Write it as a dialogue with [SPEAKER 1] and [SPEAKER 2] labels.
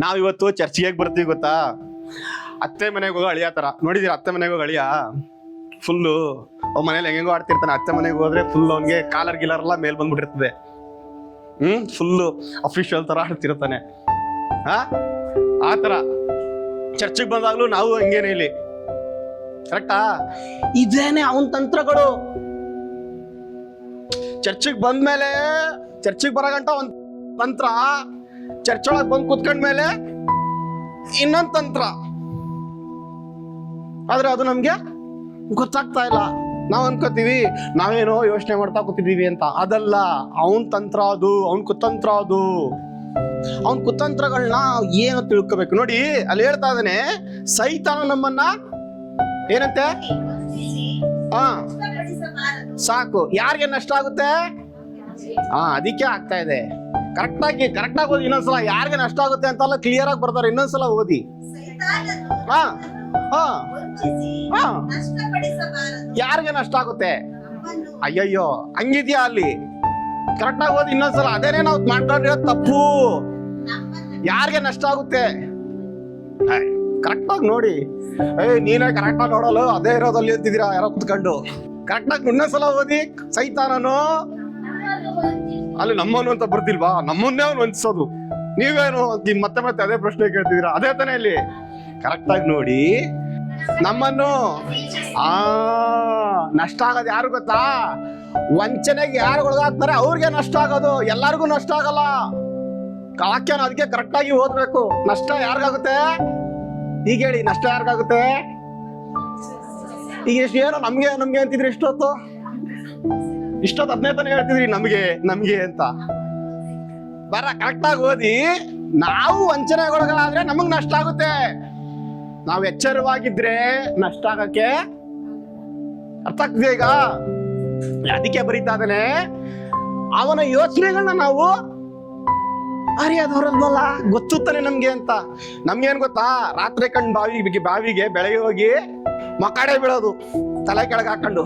[SPEAKER 1] ನಾವಿವತ್ತು ಚರ್ಚಿಗೆ ಬರ್ತೀವಿ ಗೊತ್ತಾ? ಅತ್ತೆ ಮನೆಗೆ ಹೋಗೋ ಅಳಿಯ ತರ ನೋಡಿದೀರ? ಅತ್ತೆ ಮನೆಗೆ ಹೋಗೋ ಅಳಿಯ ಫುಲ್ಲು ಅವ್ ಮನೇಲಿ ಹೆಂಗೋ ಆಡ್ತಿರ್ತಾನೆ. ಅತ್ತೆ ಮನೆಗೆ ಹೋದ್ರೆ ಫುಲ್ ಅವ್ನಿಗೆ ಕಾಲರ್ ಗಿಲರ್ ಎಲ್ಲ ಮೇಲ್ ಬಂದ್ಬಿಟ್ಟಿರ್ತದೆ. ಫುಲ್ಲು ಅಫಿಷಿಯಲ್ ತರ ಆಡ್ತಿರ್ತಾನೆ. ಆ ತರ ಚರ್ಚಿಗೆ ಬಂದಾಗ್ಲೂ ನಾವು ಹಂಗೇನೆ ಇಲ್ಲಿ. ಕರೆಕ್ಟಾ? ಇದೇನೆ ಅವನ್ ತಂತ್ರಗಳು. ಚರ್ಚಿಗೆ ಬಂದ್ಮೇಲೆ ಚರ್ಚಿಗೆ ಬರಗಂಟ ಒಂದ್ ತಂತ್ರ, ಚರ್ಚ್ ಒಳಗೆ ಬಂದು ಕುತ್ಕೊಂಡ್ಮೇಲೆ ಇನ್ನೊಂದ್ ತಂತ್ರ. ಆದ್ರೆ ಅದು ನಮ್ಗೆ ಗೊತ್ತಾಗ್ತಾ ಇಲ್ಲ. ನಾವ್ ಅನ್ಕೋತೀವಿ ನಾವೇನೋ ಯೋಚನೆ ಮಾಡ್ತಾ ಕೂತಿದೀವಿ ಅಂತ. ಅದಲ್ಲ, ಅವನ್ ತಂತ್ರ ಅದು, ಅವನ್ ಕುತಂತ್ರ ಅದು. ಅವನ್ ಕುತಂತ್ರಗಳನ್ನ ಏನು ತಿಳ್ಕೋಬೇಕು ನೋಡಿ. ಅಲ್ಲಿ ಹೇಳ್ತಾ ಇದ್ದಾನೆ, ಸೈತಾನ ನಮ್ಮನ್ನ ಏನಂತೆ ಸಾಕು. ಯಾರಿಗೆ ನಷ್ಟ ಆಗುತ್ತೆ? ಅದಕ್ಕೆ ಆಗ್ತಾ ಇದೆ. ಕರೆಕ್ಟಾಗಿ ಓದಿ ಇನ್ನೊಂದ್ಸಲ. ಯಾರಿಗೆ ನಷ್ಟ ಆಗುತ್ತೆ ಅಂತೆಲ್ಲ ಕ್ಲಿಯರ್ ಆಗಿ ಬರ್ತಾರೆ. ಇನ್ನೊಂದ್ಸಲ ಓದಿ. ಯಾರಿಗೆ ನಷ್ಟ ಆಗುತ್ತೆ? ಅಯ್ಯಯ್ಯೋ, ಹಂಗಿದ್ಯಾ ಅಲ್ಲಿ? ಕರೆಕ್ಟಾಗಿ ಓದಿ ಇನ್ನೊಂದ್ಸಲ. ಅದೇನೇ ನಾವು ಮಾಡ್ಕೊಂಡಿರೋ ತಪ್ಪು. ಯಾರಿಗೆ ನಷ್ಟ ಆಗುತ್ತೆ? ಕರೆಕ್ಟಾಗಿ ನೋಡಿ. ನೀನೇ ಕರೆಕ್ಟಾಗಿ ನೋಡಲ್ಲ, ಅದೇ ಇರೋದಲ್ಲಿ ಅಂತಿದ್ದೀರಾ ಯಾರೋ ಕುತ್ಕೊಂಡು. ಕರೆಕ್ಟಾಗಿ ಇನ್ನೊಂದ್ಸಲ ಓದಿ. ಸೈತಾನನು ಅಲ್ಲಿ ನಮ್ಮನ್ನು ಅಂತ ಬರ್ತಿಲ್ವಾ? ನಮ್ಮನ್ನೇ ಅವನು ವಂಚಿಸೋದು. ನೀವೇನು ಮತ್ತೆ ಮತ್ತೆ ಅದೇ ಪ್ರಶ್ನೆ ಕೇಳ್ತಿದ್ದೀರಾ? ಅದೇ ತಾನೇ ಇಲ್ಲಿ. ಕರೆಕ್ಟಾಗಿ ನೋಡಿ. ನಮ್ಮನ್ನು ನಷ್ಟ ಆಗೋದು ಯಾರು ಗೊತ್ತಾ? ವಂಚನೆಗೆ ಯಾರು ಒಳಗಾಗ್ತಾರೆ ಅವ್ರಿಗೆ ನಷ್ಟ ಆಗೋದು. ಎಲ್ಲರಿಗೂ ನಷ್ಟ ಆಗಲ್ಲ. ವಾಕ್ಯನ ಅದಕ್ಕೆ ಕರೆಕ್ಟಾಗಿ ಓದ್ಬೇಕು. ನಷ್ಟ ಯಾರಿಗಾಗುತ್ತೆ? ಈಗ ಹೇಳಿ, ನಷ್ಟ ಯಾರಿಗಾಗುತ್ತೆ? ಈಗ ಎಷ್ಟು ಏನೋ ನಮ್ಗೆ ಅಂತಿದ್ರಿ. ಇಷ್ಟೊತ್ತು 15 ಹೇಳ್ತಿದ್ರಿ ನಮ್ಗೆ ಅಂತ. ಕರೆಕ್ಟಾಗಿ ಓದಿ. ನಾವು ವಂಚನೆಗೊಳಗಾದ್ರೆ ನಮಗ್ ನಷ್ಟ ಆಗುತ್ತೆ. ನಾವು ಎಚ್ಚರವಾಗಿದ್ರೆ ನಷ್ಟ ಆಗಕ್ಕೆ ಅರ್ಥ ಆಗ್ತದೆ. ಈಗ ಅದಕ್ಕೆ ಬರೀತಾ ಇದ್ದಾನೆ, ಅವನ ಯೋಚನೆಗಳನ್ನ ನಾವು ಅರಿಯೋದವರಲ್ವಲ್ಲ, ಗೊತ್ತುತ್ತಾನೆ ನಮ್ಗೆ ಅಂತ. ನಮ್ಗೇನ್ ಗೊತ್ತಾ? ರಾತ್ರಿ ಬಾವಿಗೆ ಬೆಳಗ್ಗೆ ಹೋಗಿ ಮಕಾಡೆ ಬೀಳೋದು, ತಲೆ ಕೆಳಗೆ ಹಾಕೊಂಡು.